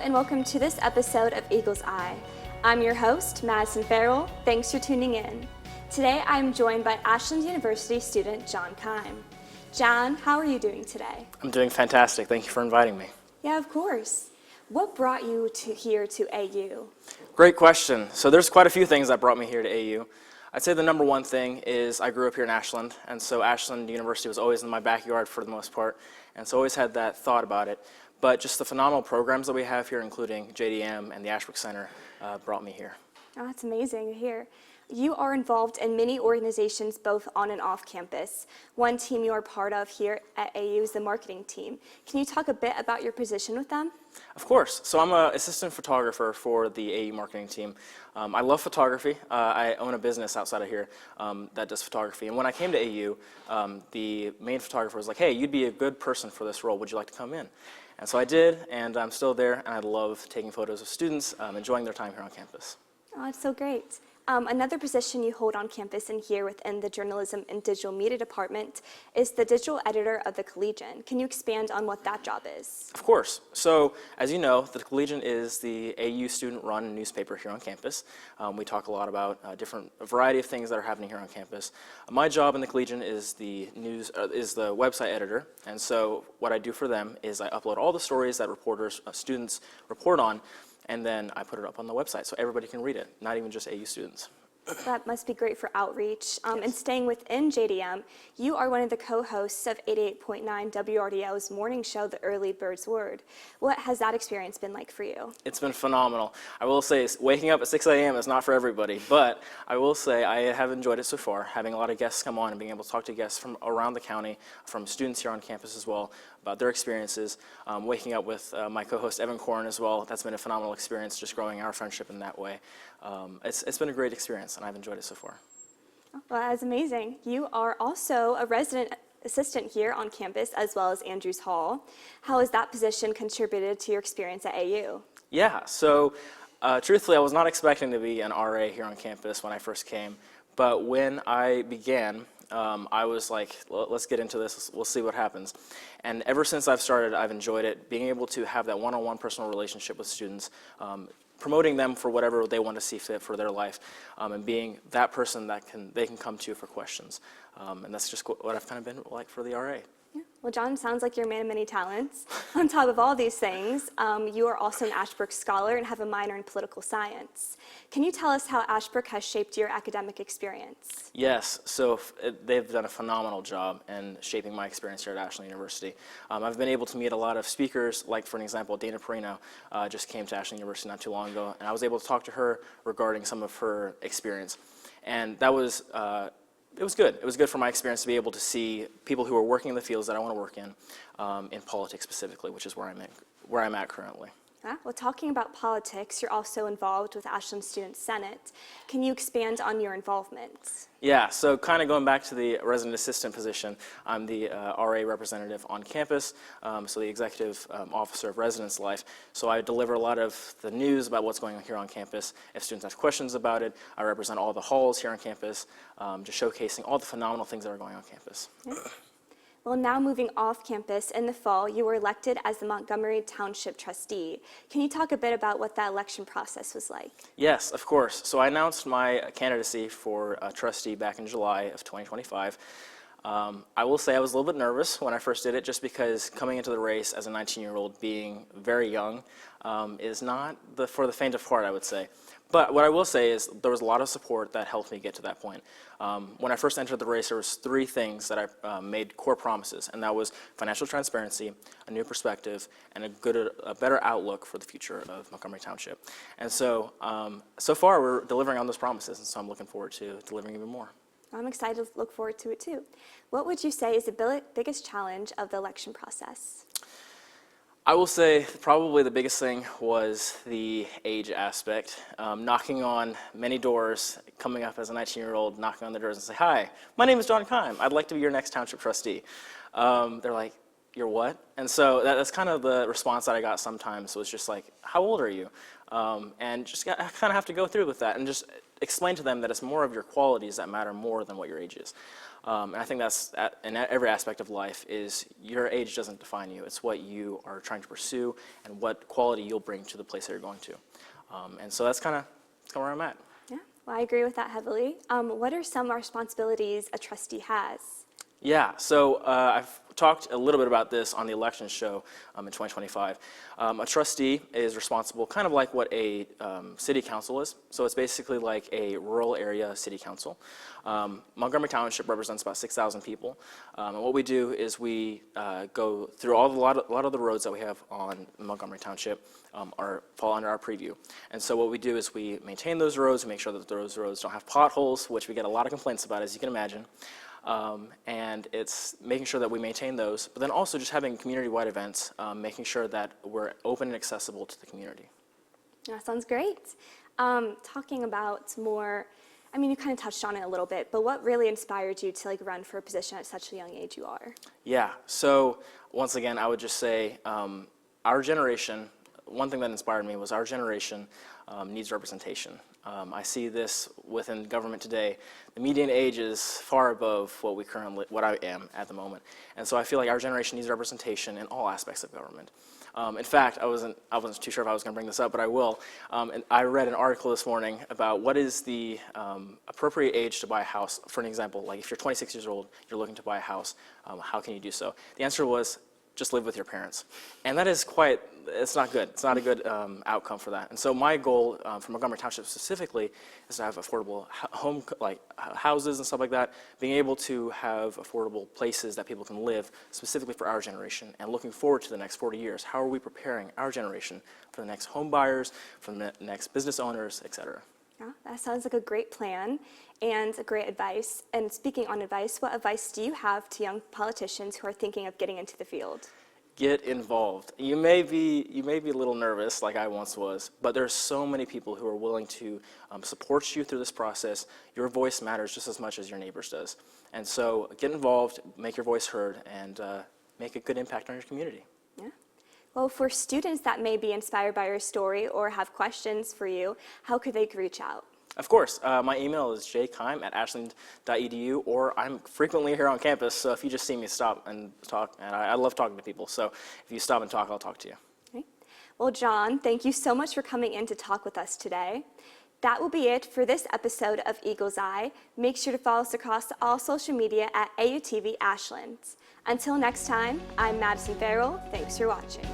and welcome to this episode of Eagle's Eye. I'm your host, Madison Ferrell. Thanks for tuning in. Today I'm joined by Ashland University student John Keim. John, how are you doing today? I'm doing fantastic. Thank you for inviting me. Yeah, of course. What brought you here to AU? Great question. So there's quite a few things that brought me here to AU. I'd say the number one thing is I grew up here in Ashland, and so Ashland University was always in my backyard for the most part, and so I always had that thought about it. But just the phenomenal programs that we have here, including JDM and the Ashbrook Center, brought me here. Oh, that's amazing to hear. You are involved in many organizations both on and off campus. One team you are part of here at AU is the marketing team. Can you talk a bit about your position with them? Of course. So I'm an assistant photographer for the AU marketing team. I love photography. I own a business outside of here that does photography. And when I came to AU, the main photographer was like, hey, you'd be a good person for this role. Would you like to come in? And so I did, and I'm still there, and I love taking photos of students, enjoying their time here on campus. Oh, that's so great. Another position you hold on campus and here within the Journalism and Digital Media Department is the digital editor of the Collegian. Can you expand on what that job is? Of course. So, as you know, the Collegian is the AU student-run newspaper here on campus. We talk a lot about a variety of things that are happening here on campus. My job in the Collegian is the website editor, and so what I do for them is I upload all the stories that students report on, and then I put it up on the website so everybody can read it, not even just AU students. That must be great for outreach. Yes. And staying within JDM, you are one of the co-hosts of 88.9 WRDL's morning show, The Early Bird's Word. What has that experience been like for you? It's been phenomenal. I will say waking up at 6 a.m. is not for everybody, but I will say I have enjoyed it so far, having a lot of guests come on and being able to talk to guests from around the county, from students here on campus as well, about their experiences. Waking up with my co-host Evan Corrin as well, that's been a phenomenal experience, just growing our friendship in that way. It's been a great experience, and I've enjoyed it so far. Well, that's amazing. You are also a resident assistant here on campus, as well as Andrews Hall. How has that position contributed to your experience at AU? Yeah, so truthfully, I was not expecting to be an RA here on campus when I first came, but when I began, I was like, let's get into this, we'll see what happens. And ever since I've started, I've enjoyed it, being able to have that one-on-one personal relationship with students, promoting them for whatever they want to see fit for their life, and being that person that they can come to for questions. And that's just what I've kind of been like for the RA. Yeah. Well, John, sounds like you're a man of many talents. On top of all these things, you are also an Ashbrook Scholar and have a minor in political science. Can you tell us how Ashbrook has shaped your academic experience? Yes, so they've done a phenomenal job in shaping my experience here at Ashland University. I've been able to meet a lot of speakers, like for an example, Dana Perino just came to Ashland University not too long ago, and I was able to talk to her regarding some of her experience. And that was it was good. It was good for my experience to be able to see people who are working in the fields that I want to work in politics specifically, which is where I'm at currently. Well, talking about politics, you're also involved with Ashland Student Senate. Can you expand on your involvement? Yeah, so kind of going back to the resident assistant position, I'm the RA representative on campus, so the executive officer of residence life. So I deliver a lot of the news about what's going on here on campus. If students have questions about it, I represent all the halls here on campus, just showcasing all the phenomenal things that are going on campus. Yeah. Well, now moving off campus, in the fall, you were elected as the Montgomery Township trustee. Can you talk a bit about what that election process was like? Yes, of course. So I announced my candidacy for trustee back in July of 2025. I will say I was a little bit nervous when I first did it, just because coming into the race as a 19-year-old, being very young, is not for the faint of heart, I would say. But what I will say is there was a lot of support that helped me get to that point. When I first entered the race, there was 3 things that I made core promises, and that was financial transparency, a new perspective, and a better outlook for the future of Montgomery Township. And so, so far we're delivering on those promises, and so I'm looking forward to delivering even more. I'm excited to look forward to it too. What would you say is the biggest challenge of the election process? I will say probably the biggest thing was the age aspect. Knocking on many doors, coming up as a 19-year-old, knocking on the doors and say, hi, my name is John Keim. I'd like to be your next township trustee. They're like, you're what? And so that's kind of the response that I got sometimes, was just like, how old are you? and just kind of have to go through with that and just explain to them that it's more of your qualities that matter more than what your age is. And I think that's in every aspect of life is your age doesn't define you. It's what you are trying to pursue and what quality you'll bring to the place that you're going to. And so that's kind of where I'm at. Yeah, well, I agree with that heavily. What are some responsibilities a trustee has? Yeah, so I've talked a little bit about this on the election show in 2025. A trustee is responsible kind of like what a city council is. So it's basically like a rural area city council. Montgomery Township represents about 6,000 people. And what we do is we go through a lot of the roads that we have on Montgomery Township fall under our preview. And so what we do is we maintain those roads, we make sure that those roads don't have potholes, which we get a lot of complaints about, as you can imagine. And it's making sure that we maintain those, but then also just having community-wide events, making sure that we're open and accessible to the community. That sounds great. Talking about more, I mean, you kind of touched on it a little bit, but what really inspired you to run for a position at such a young age you are? Yeah, so once again, I would just say our generation, one thing that inspired me was our generation needs representation. I see this within government today. The median age is far above what I am at the moment. And so I feel like our generation needs representation in all aspects of government. In fact, I wasn't too sure if I was going to bring this up, but I will. And I read an article this morning about what is the appropriate age to buy a house. For an example, like if you're 26 years old, you're looking to buy a house, how can you do so? The answer was, just live with your parents. And that is it's not good. It's not a good outcome for that. And so my goal for Montgomery Township specifically is to have affordable houses and stuff like that, being able to have affordable places that people can live specifically for our generation, and looking forward to the next 40 years. How are we preparing our generation for the next home buyers, for the next business owners, et cetera? Yeah, that sounds like a great plan and a great advice. And speaking on advice, what advice do you have to young politicians who are thinking of getting into the field? Get involved. You may be a little nervous, like I once was, but there's so many people who are willing to support you through this process. Your voice matters just as much as your neighbor's does. And so get involved, make your voice heard, and make a good impact on your community. Yeah. Well, for students that may be inspired by your story or have questions for you, how could they reach out? Of course. My email is jkeim@ashland.edu, or I'm frequently here on campus, so if you just see me, stop and talk. And I love talking to people, so if you stop and talk, I'll talk to you. Okay. Well, John, thank you so much for coming in to talk with us today. That will be it for this episode of Eagle's Eye. Make sure to follow us across all social media at AUTV Ashland. Until next time, I'm Madison Ferrell. Thanks for watching.